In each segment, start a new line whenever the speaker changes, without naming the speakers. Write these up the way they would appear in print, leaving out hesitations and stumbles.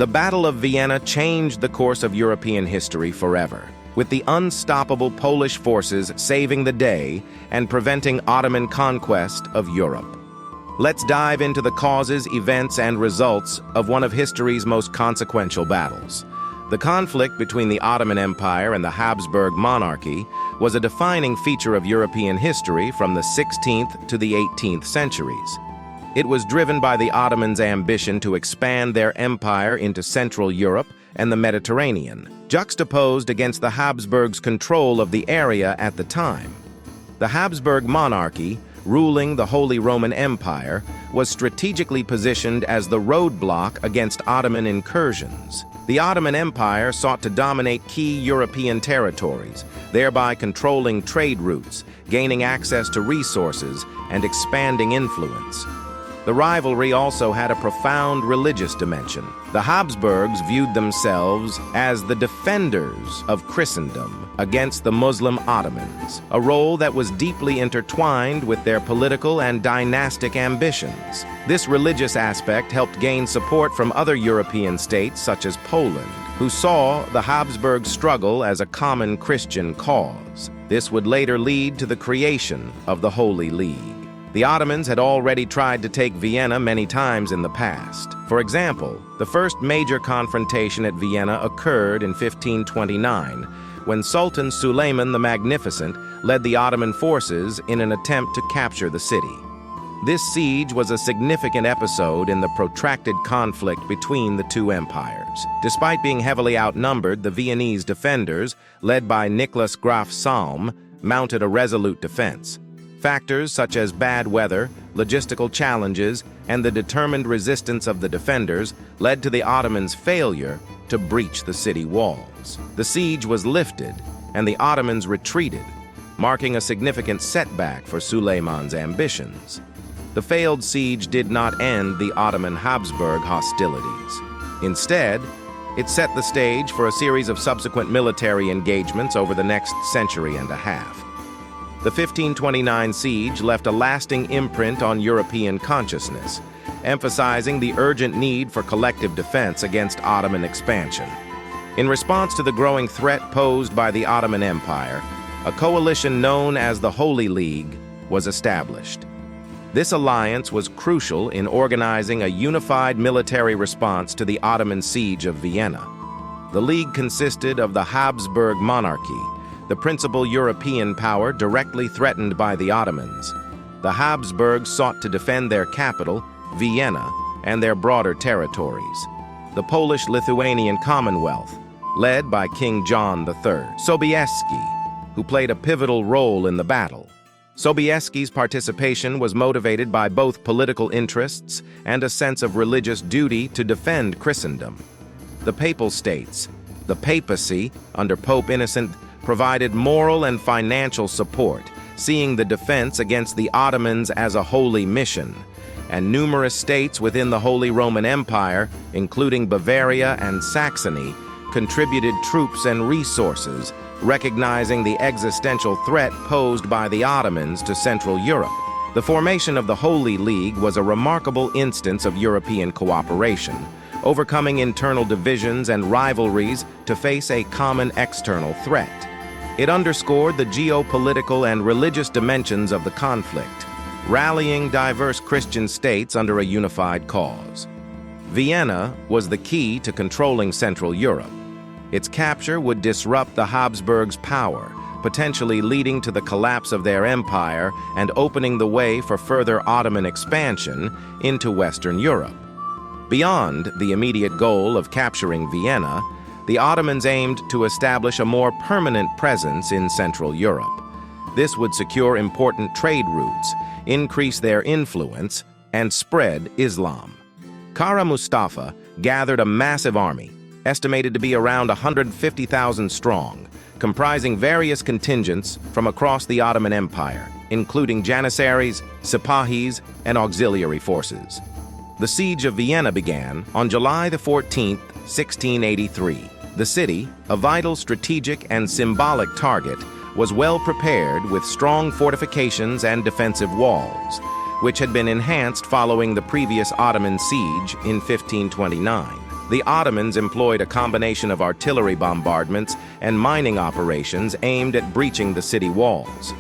The Battle of Vienna changed the course of European history forever, with the unstoppable Polish forces saving the day and preventing Ottoman conquest of Europe. Let's dive into the causes, events, and results of one of history's most consequential battles. The conflict between the Ottoman Empire and the Habsburg monarchy was a defining feature of European history from the 16th to the 18th centuries. It was driven by the Ottomans' ambition to expand their empire into Central Europe and the Mediterranean, juxtaposed against the Habsburgs' control of the area at the time. The Habsburg monarchy, ruling the Holy Roman Empire, was strategically positioned as the roadblock against Ottoman incursions. The Ottoman Empire sought to dominate key European territories, thereby controlling trade routes, gaining access to resources, and expanding influence. The rivalry also had a profound religious dimension. The Habsburgs viewed themselves as the defenders of Christendom against the Muslim Ottomans, a role that was deeply intertwined with their political and dynastic ambitions. This religious aspect helped gain support from other European states such as Poland, who saw the Habsburg struggle as a common Christian cause. This would later lead to the creation of the Holy League. The Ottomans had already tried to take Vienna many times in the past. For example, the first major confrontation at Vienna occurred in 1529, when Sultan Suleiman the Magnificent led the Ottoman forces in an attempt to capture the city. This siege was a significant episode in the protracted conflict between the two empires. Despite being heavily outnumbered, the Viennese defenders, led by Nicholas Graf Salm, mounted a resolute defense. Factors such as bad weather, logistical challenges, and the determined resistance of the defenders led to the Ottomans' failure to breach the city walls. The siege was lifted, and the Ottomans retreated, marking a significant setback for Suleiman's ambitions. The failed siege did not end the Ottoman-Habsburg hostilities. Instead, it set the stage for a series of subsequent military engagements over the next century and a half. The 1529 siege left a lasting imprint on European consciousness, emphasizing the urgent need for collective defense against Ottoman expansion. In response to the growing threat posed by the Ottoman Empire, a coalition known as the Holy League was established. This alliance was crucial in organizing a unified military response to the Ottoman siege of Vienna. The League consisted of the Habsburg monarchy, the principal European power directly threatened by the Ottomans. The Habsburgs sought to defend their capital, Vienna, and their broader territories. The Polish-Lithuanian Commonwealth, led by King John III, Sobieski, who played a pivotal role in the battle. Sobieski's participation was motivated by both political interests and a sense of religious duty to defend Christendom. The Papal States, the papacy, under Pope Innocent, provided moral and financial support, seeing the defense against the Ottomans as a holy mission, and numerous states within the Holy Roman Empire, including Bavaria and Saxony, contributed troops and resources, recognizing the existential threat posed by the Ottomans to Central Europe. The formation of the Holy League was a remarkable instance of European cooperation, overcoming internal divisions and rivalries to face a common external threat. It underscored the geopolitical and religious dimensions of the conflict, rallying diverse Christian states under a unified cause. Vienna was the key to controlling Central Europe. Its capture would disrupt the Habsburgs' power, potentially leading to the collapse of their empire and opening the way for further Ottoman expansion into Western Europe. Beyond the immediate goal of capturing Vienna, the Ottomans aimed to establish a more permanent presence in Central Europe. This would secure important trade routes, increase their influence, and spread Islam. Kara Mustafa gathered a massive army, estimated to be around 150,000 strong, comprising various contingents from across the Ottoman Empire, including Janissaries, Sipahis, and auxiliary forces. The siege of Vienna began on July 14, 1683. The city, a vital strategic and symbolic target, was well prepared with strong fortifications and defensive walls, which had been enhanced following the previous Ottoman siege in 1529. The Ottomans employed a combination of artillery bombardments and mining operations aimed at breaching the city walls.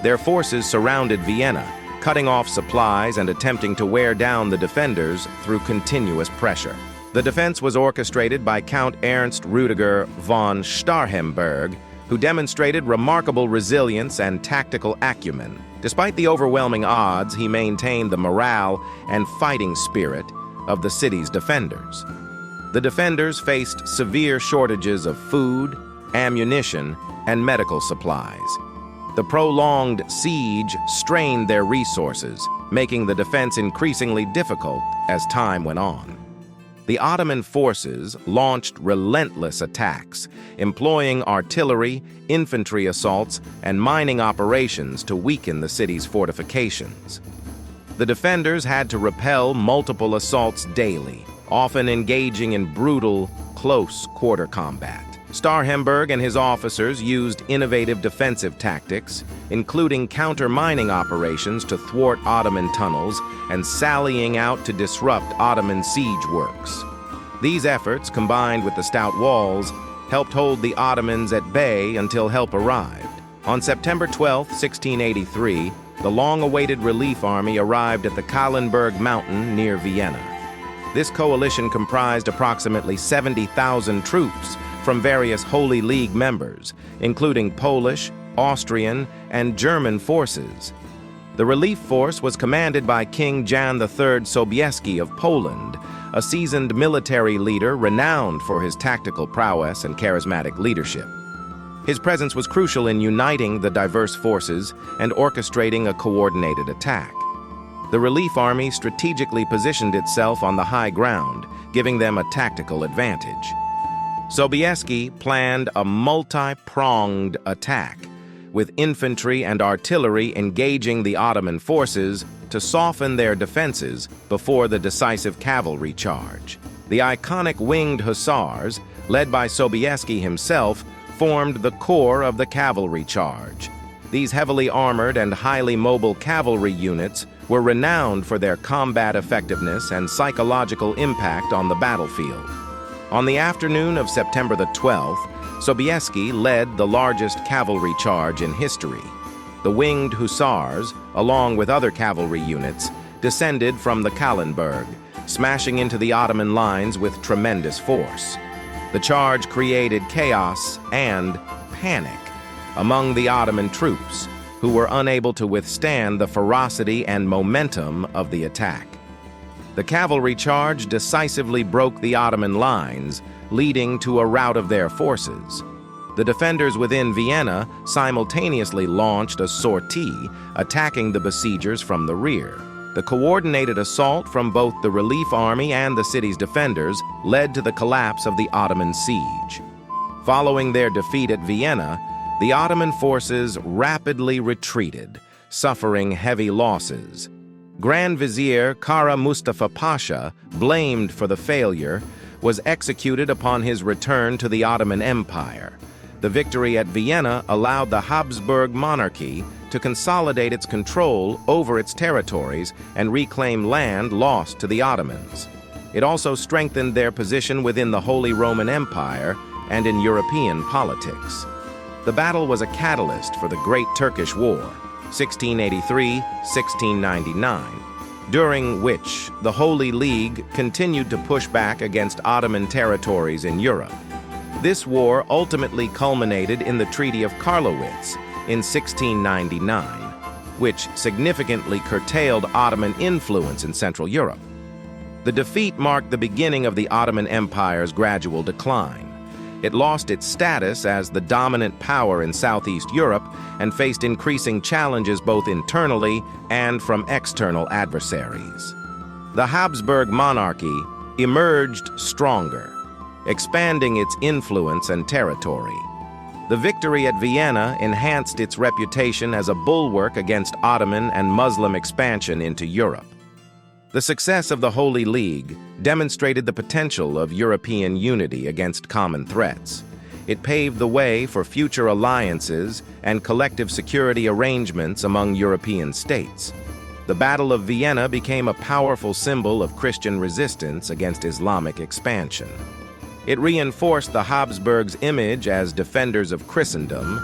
Their forces surrounded Vienna, cutting off supplies and attempting to wear down the defenders through continuous pressure. The defense was orchestrated by Count Ernst Rüdiger von Starhemberg, who demonstrated remarkable resilience and tactical acumen. Despite the overwhelming odds, he maintained the morale and fighting spirit of the city's defenders. The defenders faced severe shortages of food, ammunition, and medical supplies. The prolonged siege strained their resources, making the defense increasingly difficult as time went on. The Ottoman forces launched relentless attacks, employing artillery, infantry assaults, and mining operations to weaken the city's fortifications. The defenders had to repel multiple assaults daily, often engaging in brutal, close-quarter combat. Starhemberg and his officers used innovative defensive tactics, including counter-mining operations to thwart Ottoman tunnels and sallying out to disrupt Ottoman siege works. These efforts, combined with the stout walls, helped hold the Ottomans at bay until help arrived. On September 12, 1683, the long-awaited relief army arrived at the Kahlenberg Mountain near Vienna. This coalition comprised approximately 70,000 troops from various Holy League members, including Polish, Austrian, and German forces. The relief force was commanded by King Jan III Sobieski of Poland, a seasoned military leader renowned for his tactical prowess and charismatic leadership. His presence was crucial in uniting the diverse forces and orchestrating a coordinated attack. The relief army strategically positioned itself on the high ground, giving them a tactical advantage. Sobieski planned a multi-pronged attack, with infantry and artillery engaging the Ottoman forces to soften their defenses before the decisive cavalry charge. The iconic winged hussars, led by Sobieski himself, formed the core of the cavalry charge. These heavily armored and highly mobile cavalry units were renowned for their combat effectiveness and psychological impact on the battlefield. On the afternoon of September the 12th, Sobieski led the largest cavalry charge in history. The winged hussars, along with other cavalry units, descended from the Kahlenberg, smashing into the Ottoman lines with tremendous force. The charge created chaos and panic among the Ottoman troops, who were unable to withstand the ferocity and momentum of the attack. The cavalry charge decisively broke the Ottoman lines, leading to a rout of their forces. The defenders within Vienna simultaneously launched a sortie, attacking the besiegers from the rear. The coordinated assault from both the relief army and the city's defenders led to the collapse of the Ottoman siege. Following their defeat at Vienna, the Ottoman forces rapidly retreated, suffering heavy losses. Grand Vizier Kara Mustafa Pasha, blamed for the failure, was executed upon his return to the Ottoman Empire. The victory at Vienna allowed the Habsburg monarchy to consolidate its control over its territories and reclaim land lost to the Ottomans. It also strengthened their position within the Holy Roman Empire and in European politics. The battle was a catalyst for the Great Turkish War, 1683-1699, during which the Holy League continued to push back against Ottoman territories in Europe. This war ultimately culminated in the Treaty of Karlowitz in 1699, which significantly curtailed Ottoman influence in Central Europe. The defeat marked the beginning of the Ottoman Empire's gradual decline. It lost its status as the dominant power in Southeast Europe and faced increasing challenges both internally and from external adversaries. The Habsburg monarchy emerged stronger, expanding its influence and territory. The victory at Vienna enhanced its reputation as a bulwark against Ottoman and Muslim expansion into Europe. The success of the Holy League demonstrated the potential of European unity against common threats. It paved the way for future alliances and collective security arrangements among European states. The Battle of Vienna became a powerful symbol of Christian resistance against Islamic expansion. It reinforced the Habsburgs' image as defenders of Christendom.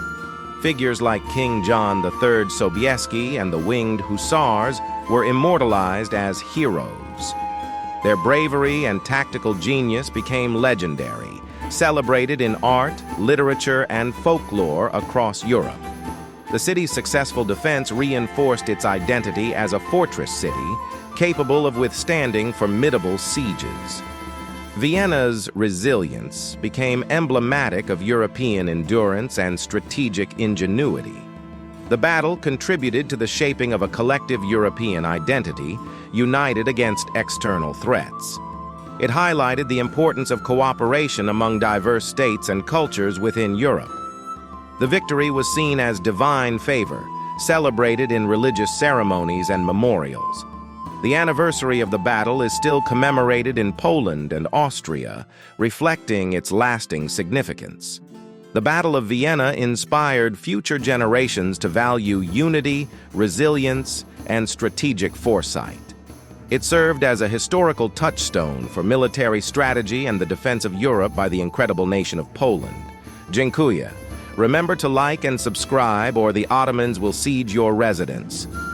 Figures like King John III Sobieski and the Winged Hussars were immortalized as heroes. Their bravery and tactical genius became legendary, celebrated in art, literature, and folklore across Europe. The city's successful defense reinforced its identity as a fortress city, capable of withstanding formidable sieges. Vienna's resilience became emblematic of European endurance and strategic ingenuity. The battle contributed to the shaping of a collective European identity, united against external threats. It highlighted the importance of cooperation among diverse states and cultures within Europe. The victory was seen as divine favor, celebrated in religious ceremonies and memorials. The anniversary of the battle is still commemorated in Poland and Austria, reflecting its lasting significance. The Battle of Vienna inspired future generations to value unity, resilience, and strategic foresight. It served as a historical touchstone for military strategy and the defense of Europe by the incredible nation of Poland. Dziękuję. Remember to like and subscribe, or the Ottomans will siege your residence.